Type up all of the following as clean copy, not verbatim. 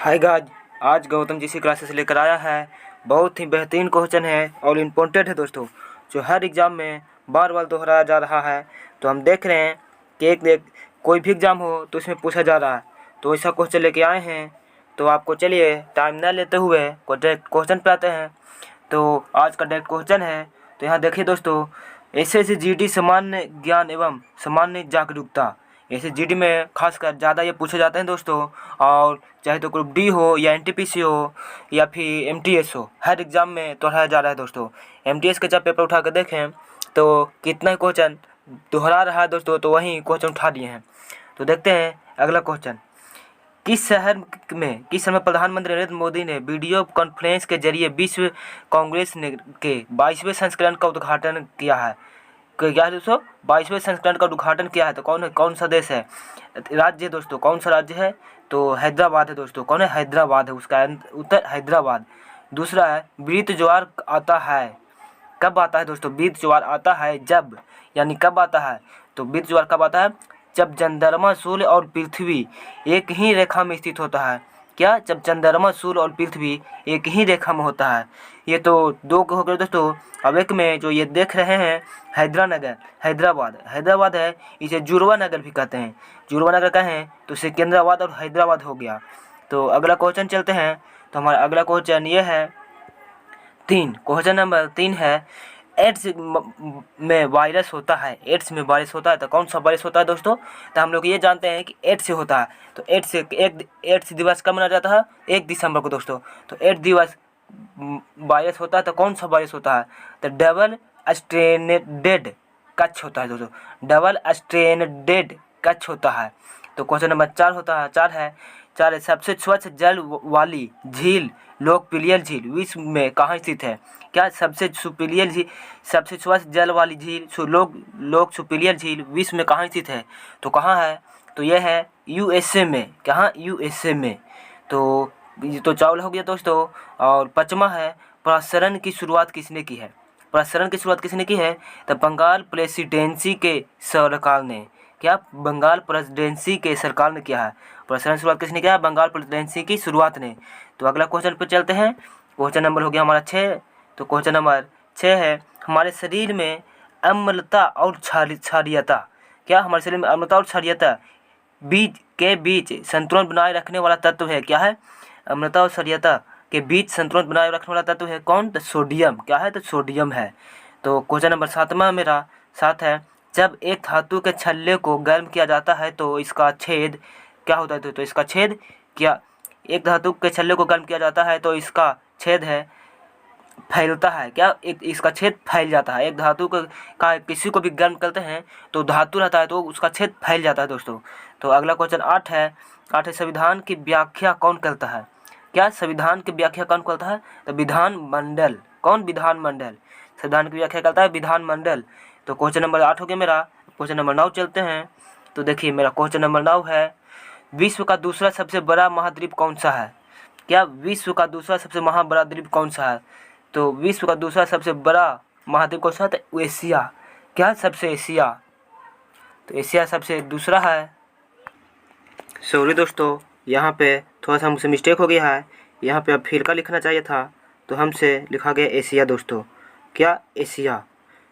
Hi guys, आज गौतम जी सी classes लेकर आया है। बहुत ही बेहतरीन क्वेश्चन है और इम्पोर्टेंट है दोस्तों, जो हर एग्ज़ाम में बार बार दोहराया जा रहा है। तो हम देख रहे हैं कि एक कोई भी एग्ज़ाम हो तो इसमें पूछा जा रहा है, तो ऐसा क्वेश्चन लेके आए हैं। तो आपको चलिए टाइम न लेते हुए डायरेक्ट क्वेश्चन पे आते हैं। तो आज का डायरेक्ट क्वेश्चन है, तो यहाँ देखिए दोस्तों, ऐसे जीडी सामान्य ज्ञान एवं सामान्य जागरूकता, ऐसे जीडी में खासकर ज़्यादा ये पूछे जाते हैं दोस्तों। और चाहे तो ग्रुप डी हो या एनटीपीसी हो या फिर एमटीएस हो, हर एग्ज़ाम में दोहराया जा रहा है दोस्तों। एमटीएस के जब पेपर उठा कर देखें तो कितना क्वेश्चन दोहरा रहा है दोस्तों, तो वहीं क्वेश्चन उठा लिए हैं। तो देखते हैं अगला क्वेश्चन। किस शहर में प्रधानमंत्री नरेंद्र मोदी ने वीडियो कॉन्फ्रेंस के जरिए विश्व कांग्रेस के 22वें संस्करण का उद्घाटन किया है? क्या है दोस्तों? 22वें संस्करण का उद्घाटन किया है। तो कौन सा देश है, राज्य दोस्तों, कौन सा राज्य है? तो हैदराबाद है दोस्तों। कौन है? हैदराबाद है, उसका उत्तर हैदराबाद। दूसरा है वृत्त ज्वार आता है, कब आता है दोस्तों? वृत्त ज्वार आता है जब, यानी कब आता है? तो वृत्त ज्वार कब आता है? जब चंद्रमा, सूर्य और पृथ्वी एक ही रेखा में स्थित होता है। क्या? जब चंद्रमा, सूर्य और पृथ्वी एक ही रेखा में होता है। ये तो दो हो गए दोस्तों। अब एक में जो ये देख रहे हैं हैदराबाद है, इसे जुड़वा नगर भी कहते हैं। जुड़वा नगर कहें तो सिकंदराबाद और हैदराबाद हो गया। तो अगला क्वेश्चन चलते हैं। तो हमारा अगला क्वेश्चन ये है क्वेश्चन नंबर 3 है, एड्स में वायरस होता है। एड्स में वायरस होता है तो कौन सा वायरस होता है दोस्तों? तो हम लोग ये जानते हैं कि एड्स से होता है। तो एड्स दिवस कब मनाया जाता है? 1 दिसंबर को दोस्तों। तो एड्स दिवस वायरस होता है तो कौन सा वायरस होता है? तो डबल स्ट्रेंडेड कच्छ होता है दोस्तों। डबल स्ट्रेंडेड कच्छ होता है। तो क्वेश्चन नंबर 4 है, सबसे स्वच्छ जल वाली झील, लोकप्रिय झील विश्व में कहाँ स्थित है? क्या? सबसे स्वच्छ जल वाली झील, सुपीरियर झील विश्व में कहाँ स्थित है? तो कहाँ है? तो यह है यूएसए में। कहाँ? यूएसए में। तो ये तो चावल हो गया दोस्तों। और 5वां है, प्रसारण की शुरुआत किसने की है? प्रसारण की शुरुआत किसने की है? तो बंगाल प्रेसिडेंसी के सरकार ने। क्या? बंगाल प्रेसिडेंसी के सरकार ने किया है। प्रसारण शुरुआत किसने किया है? बंगाल प्रेसिडेंसी की शुरुआत ने। तो अगला क्वेश्चन पर चलते हैं। क्वेश्चन नंबर हो गया हमारा 6। तो क्वेश्चन नंबर 6 है, हमारे शरीर में अम्लता और क्षारीयता, क्या हमारे शरीर में अम्लता और क्षारीयता बीच संतुलन बनाए रखने वाला तत्व है? क्या है? अम्लता और क्षारीयता के बीच संतुलन बनाए रखने वाला तत्व है कौन? तो सोडियम। क्या है? तो सोडियम है। तो क्वेश्चन नंबर 7वां मेरा 7 है, जब एक धातु के छल्ले को गर्म किया जाता है तो इसका छेद क्या होता है? तो इसका छेद क्या? एक धातु के छल्ले को गर्म किया जाता है तो इसका छेद है फैलता है। क्या? इसका छेद फैल जाता है। एक धातु का किसी को भी गर्म करते हैं तो धातु रहता है तो उसका छेद फैल जाता है दोस्तों। तो अगला क्वेश्चन 8 है, संविधान की व्याख्या कौन करता है? क्या? संविधान की व्याख्या कौन करता है? तो विधानमंडल। कौन? विधानमंडल। संविधान की व्याख्या करता है विधानमंडल। तो क्वेश्चन नंबर 8 हो गया मेरा। क्वेश्चन नंबर 9 चलते हैं। तो देखिए मेरा क्वेश्चन नंबर 9 है, विश्व का दूसरा सबसे बड़ा महाद्वीप कौन सा है? क्या? विश्व का दूसरा सबसे बड़ा द्वीप कौन सा है? तो विश्व का दूसरा सबसे बड़ा महाद्वीप कौन सा है? तो एशिया। क्या? सबसे एशिया। तो एशिया सबसे दूसरा है। सॉरी दोस्तों, यहाँ पे थोड़ा सा हमसे मिस्टेक हो गया है। यहाँ पे अफ्रीका लिखना चाहिए था, तो हमसे लिखा गया एशिया दोस्तों। क्या? एशिया।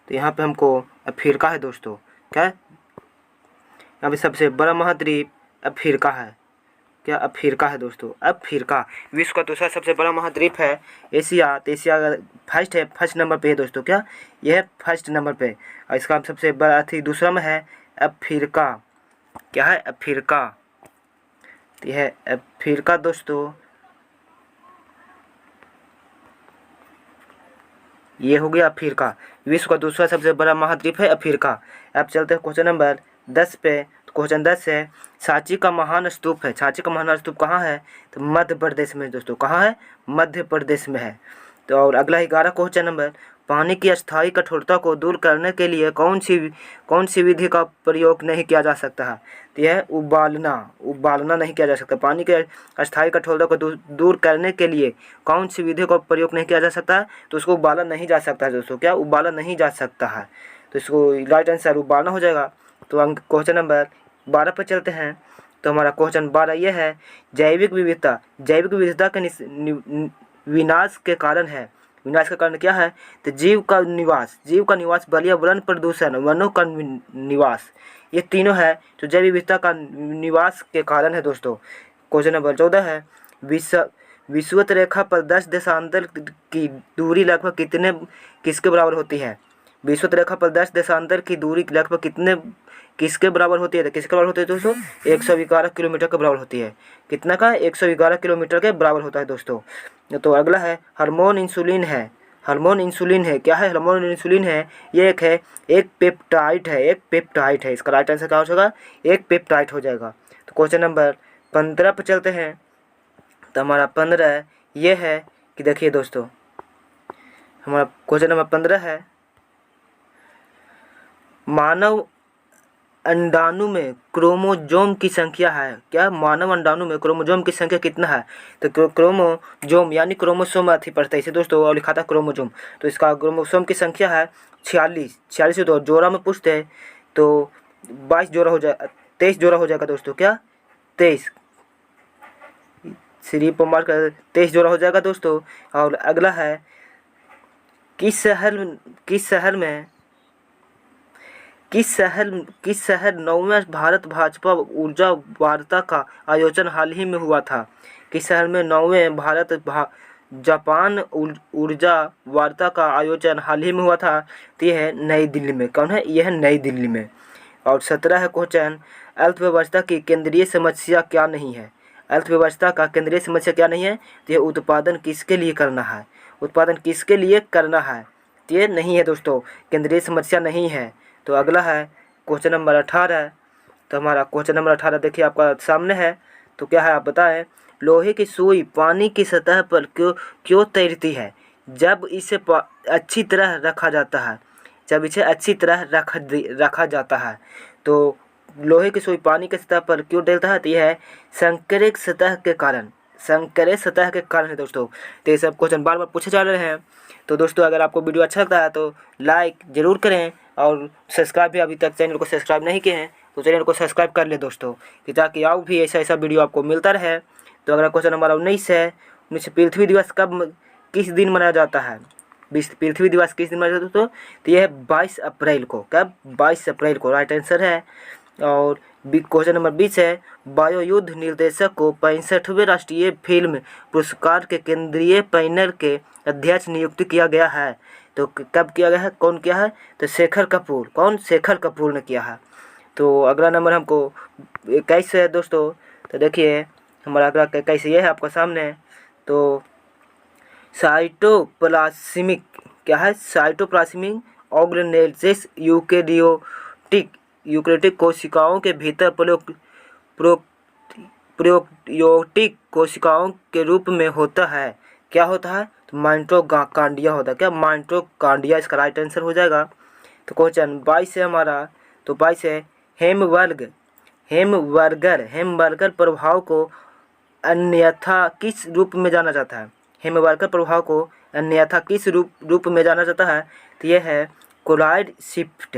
तो यहाँ पे हमको अफ्रीका है दोस्तों। क्या? यहाँ पे सबसे बड़ा महाद्वीप अफ्रीका है। क्या? अफ्रीका है दोस्तों। अफ्रीका विश्व का दूसरा सबसे बड़ा महाद्वीप है एशिया। तो एशिया फर्स्ट नंबर पे है दोस्तों। क्या? यह है फर्स्ट नंबर पे। और इसका सबसे बड़ा दूसरा में है अफ्रीका। क्या है? अफ्रीका। तो यह है अफ्रीका दोस्तों। ये हो गया अफ्रीका। विश्व का दूसरा सबसे बड़ा महाद्वीप है अफ्रीका। अब चलते हैं क्वेश्चन नंबर 10 पे। तो क्वेश्चन 10 है, सांची का महान स्तूप है। सांची का महान स्तूप कहाँ है? तो मध्य प्रदेश में दोस्तों। कहाँ है? मध्य प्रदेश में है। तो और अगला 11 क्वेश्चन नंबर, पानी की अस्थायी कठोरता को दूर करने के लिए कौन सी विधि का प्रयोग नहीं किया जा सकता है? तो यह है उबालना नहीं किया जा सकता। पानी के अस्थायी कठोरता को दूर करने के लिए कौन सी विधि का प्रयोग नहीं किया जा सकता है? तो उसको उबाला नहीं जा सकता है दोस्तों। क्या? उबाला नहीं जा सकता है। तो इसको राइट आंसर उबालना हो जाएगा। तो क्वेश्चन नंबर 12 पर चलते हैं। तो हमारा क्वेश्चन 12 ये है, जैविक विविधता के विनाश के कारण है। विनाश का कारण क्या है? तो जीव का निवास, पर्यावरण प्रदूषण, वनों का निवास, ये तीनों है जो जैव विविधता का निवास के कारण है दोस्तों। क्वेश्चन नंबर 14 है, विषुवत रेखा पर 10 देशांतर की दूरी लगभग किसके बराबर होती है? विषुवत रेखा पर 10 देशांतर की दूरी लगभग किसके बराबर होती है? तो किसके बराबर होती है दोस्तों? 111 किलोमीटर के बराबर होती है। कितना का? 111 किलोमीटर के बराबर होता है दोस्तों। तो अगला है, हार्मोन इंसुलिन है। क्या है? हार्मोन इंसुलिन है, ये एक पेप्टाइड है। इसका राइट आंसर क्या हो जाएगा? एक पेप्टाइड हो जाएगा। तो क्वेश्चन नंबर 15 पर चलते हैं। तो हमारा 15 ये है कि देखिए दोस्तों, हमारा क्वेश्चन नंबर 15 है, मानव अंडाणु में क्रोमोजोम की संख्या है। क्या? मानव अंडाणु में क्रोमोजोम की संख्या कितना है? तो क्रोमोजोम यानी क्रोमोसोम अथी पढ़ते हैं इसे दोस्तों, और लिखा था क्रोमोजोम, तो इसका क्रोमोसोम की संख्या है 46। तो जोड़ा में पूछते हैं तो 22 जोड़ा हो जाएगा, 23 जोड़ा हो जाएगा दोस्तों। क्या? 23 श्री पमार का 23 जोड़ा हो जाएगा दोस्तों। और अगला है, किस शहर 9वें भारत भाजपा ऊर्जा वार्ता का आयोजन हाल ही में हुआ था? किस शहर में 9वें जापान ऊर्जा वार्ता का आयोजन हाल ही में हुआ था? तो यह है नई दिल्ली में। कौन है? यह है नई दिल्ली में। और 17 है क्वेश्चन, अर्थव्यवस्था की केंद्रीय समस्या क्या नहीं है? अर्थव्यवस्था का केंद्रीय समस्या क्या नहीं है? तो यह उत्पादन किसके लिए करना है? तो ये नहीं है दोस्तों, केंद्रीय समस्या नहीं है। तो अगला है क्वेश्चन नंबर 18। तो हमारा क्वेश्चन नंबर 18 देखिए आपका सामने है। तो क्या है आप बताएं, लोहे की सुई पानी की सतह पर क्यों तैरती है जब इसे अच्छी तरह रखा जाता है? तो लोहे की सुई पानी की सतह पर क्यों तैरता है? तो यह है संकरे सतह के कारण है दोस्तों। तो ये सब क्वेश्चन बार बार पूछे जा रहे हैं। तो दोस्तों अगर आपको वीडियो अच्छा लगता है तो लाइक ज़रूर करें, और सब्सक्राइब भी अभी तक चैनल को सब्सक्राइब नहीं किए हैं तो चैनल को सब्सक्राइब कर ले दोस्तों, कि ताकि आओ भी ऐसा वीडियो आपको मिलता रहे। तो अगला क्वेश्चन नंबर 19 है, पृथ्वी दिवस किस दिन मनाया जाता है? पृथ्वी दिवस किस दिन मनाया जाता है दोस्तों? तो यह है 22 अप्रैल को। कब? 22 अप्रैल को राइट आंसर है। और क्वेश्चन नंबर 20 है, वायुयुद्ध निर्देशक को 65वें राष्ट्रीय फिल्म पुरस्कार के केंद्रीय पैनल के अध्यक्ष नियुक्त किया गया है। तो कब किया गया है? कौन किया है? तो शेखर कपूर। कौन? शेखर कपूर ने किया है। तो अगला नंबर हमको 21 है दोस्तों। तो देखिए हमारा अगला 21 ये है आपके सामने। तो साइटोप्लाज्मिक क्या है? साइटोप्लाज्मिक ऑर्गेनेजेस यूकेरियोटिक कोशिकाओं के भीतर प्रोकैरियोटिक कोशिकाओं के रूप में होता है। क्या होता है? तो माइटोकॉन्ड्रिया होता है। क्या? माइटोकॉन्ड्रिया इसका राइट आंसर हो जाएगा। तो क्वेश्चन 22 है हमारा। तो 22 है, हेमबर्गर प्रभाव को अन्यथा किस रूप में जाना जाता है? हेमबर्गर प्रभाव को अन्यथा किस रूप में जाना जाता है? तो यह है क्लोराइड शिफ्ट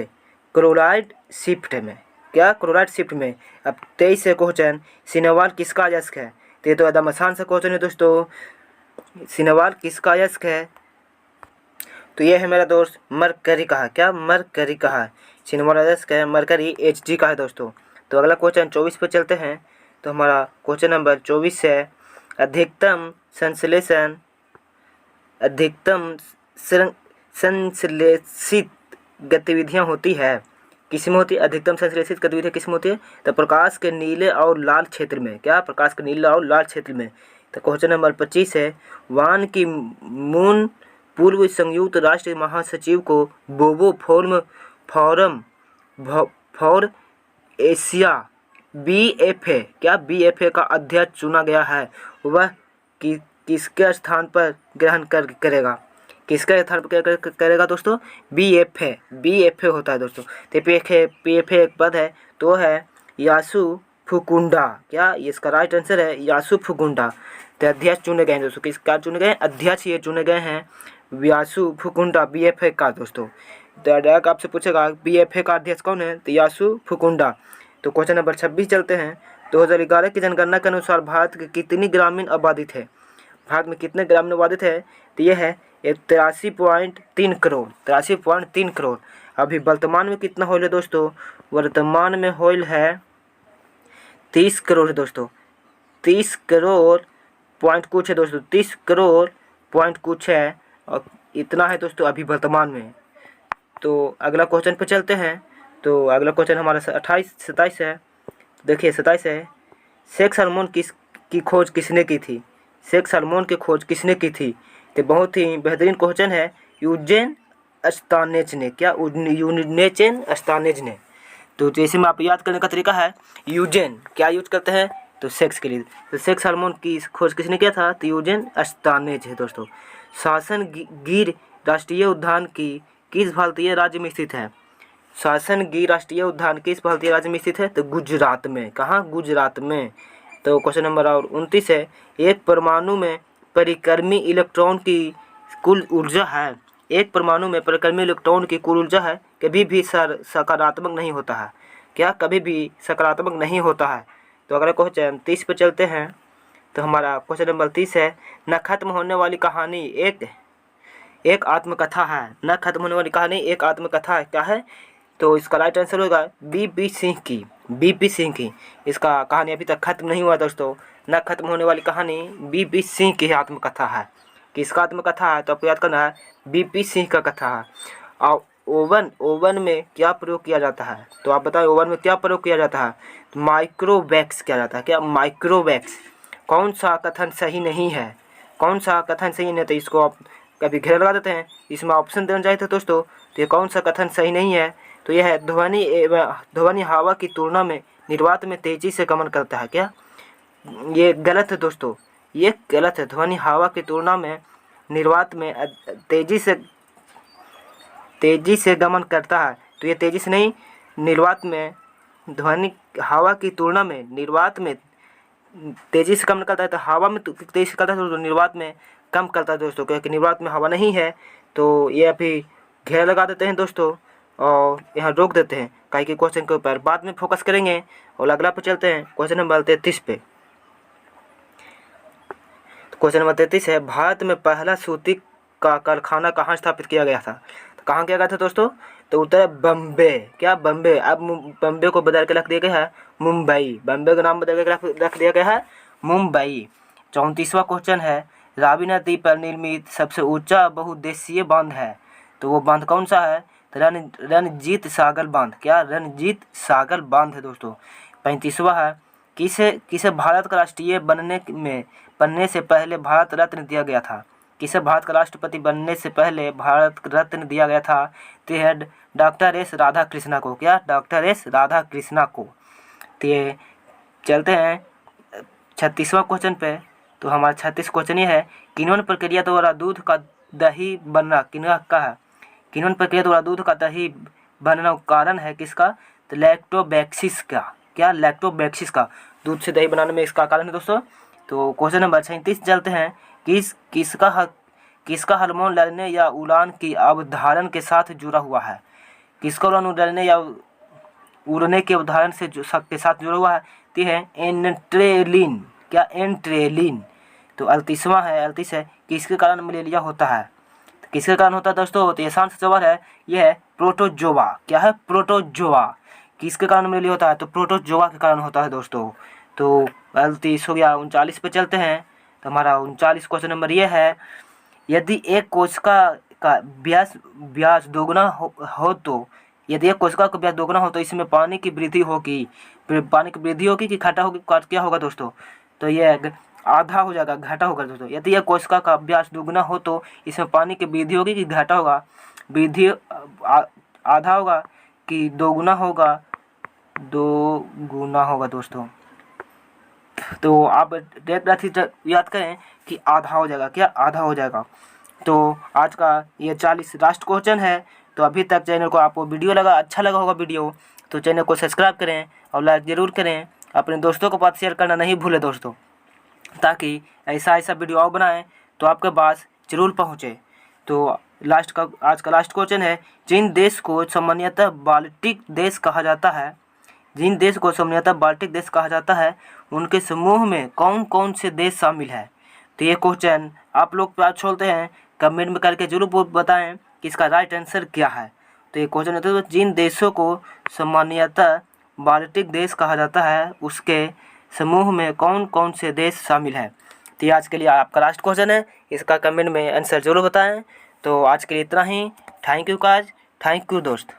में। क्या? क्लोराइड शिफ्ट में। अब 23 से क्वेश्चन, सिनेवाल किसका अयस्क है? तो ये तो एकदम आसान सा क्वेश्चन है दोस्तों, सिनेवाल किसका अयस्क है? तो ये है मेरा दोस्त मरकरी का है। क्या? मरकरी का है। सिनेवाल अयस्क है मरकरी Hg का है दोस्तों। तो अगला क्वेश्चन 24 पर चलते हैं। तो हमारा क्वेश्चन नंबर 24 है, अधिकतम संश्लेषित गतिविधियाँ होती है किसमें होती है? अधिकतम संश्लेषित गतिविधियाँ किसमें होती है? तो प्रकाश के नीले और लाल क्षेत्र में। क्या? प्रकाश के नीले और लाल क्षेत्र में। तो क्वेश्चन नंबर 25 है, वान की मून पूर्व संयुक्त राष्ट्र महासचिव को बोबो फोरम फॉर एशिया BFA क्या? BFA का अध्यक्ष चुना गया है। वह किसके स्थान पर ग्रहण करेगा? किसका स्थान पर करेगा दोस्तों? BFA होता है दोस्तों। तो PFA एक पद है, तो है यासु फुकुंडा। क्या? इसका राइट आंसर है यासु फुकुंडा। तो अध्यक्ष चुने गए हैं दोस्तों। किसका चुने गए? अध्यक्ष ये चुने गए हैं यासु फुकुंडा BFA का दोस्तों। तो आपसे पूछेगा BFA का अध्यक्ष कौन है? तो यासु फुकुंडा। तो क्वेश्चन नंबर 26 चलते हैं। 2011 की जनगणना के अनुसार भारत की कितनी ग्रामीण आबादी थे? भारत में कितने ग्रामीण आबादी थे? तो ये है 83.3 करोड़, 83.3 करोड़। अभी वर्तमान में कितना होइल है दोस्तों? वर्तमान में होइल है 30 करोड़ है दोस्तों, 30 करोड़ पॉइंट कुछ है दोस्तों, 30 करोड़ पॉइंट कुछ है, और इतना है दोस्तों अभी वर्तमान में। तो अगला क्वेश्चन पे चलते हैं। तो अगला क्वेश्चन हमारा 27 है। देखिए 27 है, सेक्स हार्मोन की खोज किसने की थी? सेक्स हार्मोन की खोज किसने की थी? तो बहुत ही बेहतरीन क्वेश्चन है, यूजेन अस्तानेज ने। क्या? यूजेन अस्तानेज ने। तो जैसे में आप याद करने का तरीका है, यूजेन क्या यूज करते हैं? तो सेक्स के लिए। तो सेक्स हार्मोन की खोज किसने किया था? तो यूजेन अस्तानेज है दोस्तों। शासन गिर राष्ट्रीय उद्यान की किस भारतीय राज्य में स्थित है? शासन गिर राष्ट्रीय उद्यान किस भारतीय राज्य में स्थित है? तो गुजरात में। कहाँ? गुजरात में। तो क्वेश्चन नंबर 29 है, एक परमाणु में परिक्रमी इलेक्ट्रॉन की कुल ऊर्जा है। एक परमाणु में परिक्रमी इलेक्ट्रॉन की कुल ऊर्जा है, कभी भी सकारात्मक नहीं होता है। क्या? कभी भी सकारात्मक नहीं होता है। तो अगला क्वेश्चन 30 पे चलते हैं। तो हमारा क्वेश्चन नंबर 30 है, न खत्म होने वाली कहानी एक आत्मकथा है। न खत्म होने वाली कहानी एक आत्मकथा है। क्या है? तो इसका राइट आंसर होगा बीपी सिंह की। बीपी सिंह की। इसका कहानी अभी तक खत्म नहीं हुआ दोस्तों। न खत्म होने वाली कहानी बीपी सिंह की आत्मकथा है। किसका आत्मकथा है? तो आपको याद करना है, बीपी सिंह का कथा है। और ओवन में क्या प्रयोग किया जाता है? तो आप बताएं, ओवन में क्या प्रयोग किया जाता है? तो माइक्रोवैक्स किया जाता है। क्या? माइक्रोवैक्स। कौन सा कथन सही नहीं है? कौन सा कथन सही नहीं है? तो इसको आप कभी घेर लगा देते हैं। इसमें ऑप्शन देना चाहिए था दोस्तों। तो ये कौन सा कथन सही नहीं है? तो यह है, ध्वनि हवा की तुलना में निर्वात में तेजी से गमन करता है। क्या? ये गलत है दोस्तों, ये गलत है। ध्वनि हवा की तुलना में निर्वात में तेजी से गमन करता है। तो ये तेजी से नहीं, निर्वात में ध्वनि हवा की तुलना में निर्वात में तेजी से गमन करता है। तो हवा में तेजी से करता है तो निर्वात में कम करता है दोस्तों, क्योंकि निर्वात में हवा नहीं है। तो ये अभी घेर लगा देते हैं दोस्तों और यहाँ रोक देते हैं, काहे कि क्वेश्चन के ऊपर बाद में फोकस करेंगे। और अगला पे चलते हैं, क्वेश्चन नंबर 33 पे। क्वेश्चन नंबर 33 है, भारत में पहला सूती का कारखाना कहाँ स्थापित किया गया था? तो कहाँ किया गया था दोस्तों? तो उत्तर है बम्बे। क्या? बम्बे। अब बम्बे को बदल के रख दिया गया है मुंबई। बम्बे का नाम बदल के रख दिया गया है मुंबई। 34वां क्वेश्चन है, रावी नदी पर निर्मित सबसे ऊंचा बहुउद्देशीय बांध है। तो वो बांध कौन सा है? तो रणजीत सागर बांध। क्या? रणजीत सागर बांध है दोस्तों। 35वां है, किसे भारत का राष्ट्रीय बनने से पहले भारत रत्न दिया गया था? किसे भारत का राष्ट्रपति बनने से पहले भारत रत्न दिया गया था? तो यह डॉक्टर एस राधा कृष्णा को। क्या? डॉक्टर एस राधा कृष्णा को। तो ये चलते हैं 36वां क्वेश्चन पे। तो हमारा 36 क्वेश्चन ये है, किन्वन प्रक्रिया द्वारा दूध का दही बनना किनका है? किन्वन प्रक्रिया द्वारा दूध का दही बनना कारण है किसका? तो लैक्टोबैक्सिस का। क्या? लैक्टोबैक्सिस का। दूध से दही बनाने में इसका कारण है दोस्तों। तो क्वेश्चन नंबर 37 चलते हैं, किसका हार्मोन लड़ने या उड़ान की अवधारण के साथ जुड़ा हुआ है? किसका लड़ने या उड़ने के अवधारण से के साथ जुड़ा हुआ है? तो है एंट्रेलिन। क्या? एंट्रेलिन। तो 38वां है, 38 है, किसके कारण मलेरिया होता है? तो किसके कारण होता है दोस्तों? तो ये आसान सा सवाल है, यह है प्रोटोजोआ। क्या है? प्रोटोजोआ। किसके कारण मलेरिया होता है? तो प्रोटोजोआ के कारण होता है दोस्तों। तो 38 हो गया। 39 पे चलते हैं। तो हमारा 39 क्वेश्चन नंबर ये है, यदि एक कोशिका का व्यास दोगुना हो तो यदि एक कोशिका का व्यास दोगुना हो तो इसमें पानी की वृद्धि होगी। पानी की वृद्धि होगी कि घाटा होगी? क्या होगा दोस्तों? तो ये आधा हो जाएगा, घाटा होगा दोस्तों। यदि एक कोशिका का व्यास दोगुना हो तो इसमें पानी की वृद्धि होगी कि घाटा होगा? वृद्धि आधा होगा कि दोगुना होगा? दोगुना होगा दोस्तों। तो आप डायरेक्ट याद करें कि आधा हो जाएगा। क्या? आधा हो जाएगा। तो आज का ये 40 लास्ट क्वेश्चन है। तो अभी तक चैनल को आपको वीडियो अच्छा लगा होगा वीडियो, तो चैनल को सब्सक्राइब करें और लाइक ज़रूर करें। अपने दोस्तों के पास शेयर करना नहीं भूलें दोस्तों, ताकि ऐसा वीडियो और बनाएं तो आपके पास जरूर पहुँचे। तो आज का लास्ट क्वेश्चन है, जिन देश को सामान्यतः बाल्टिक देश कहा जाता है, जिन देश को सामान्यतः बाल्टिक देश कहा जाता है उनके समूह में कौन कौन से देश शामिल है। तो ये क्वेश्चन आप लोग आज छोड़ते हैं, कमेंट में करके जरूर बताएं कि इसका राइट आंसर क्या है। तो ये क्वेश्चन होता है जिन देशों को सामान्यतः बाल्टिक देश कहा जाता है उसके समूह में कौन कौन से देश शामिल है। तो ये आज के लिए आपका लास्ट क्वेश्चन है, इसका कमेंट में आंसर जरूर बताएं। तो आज के लिए इतना ही। Thank you guys, thank you दोस्त।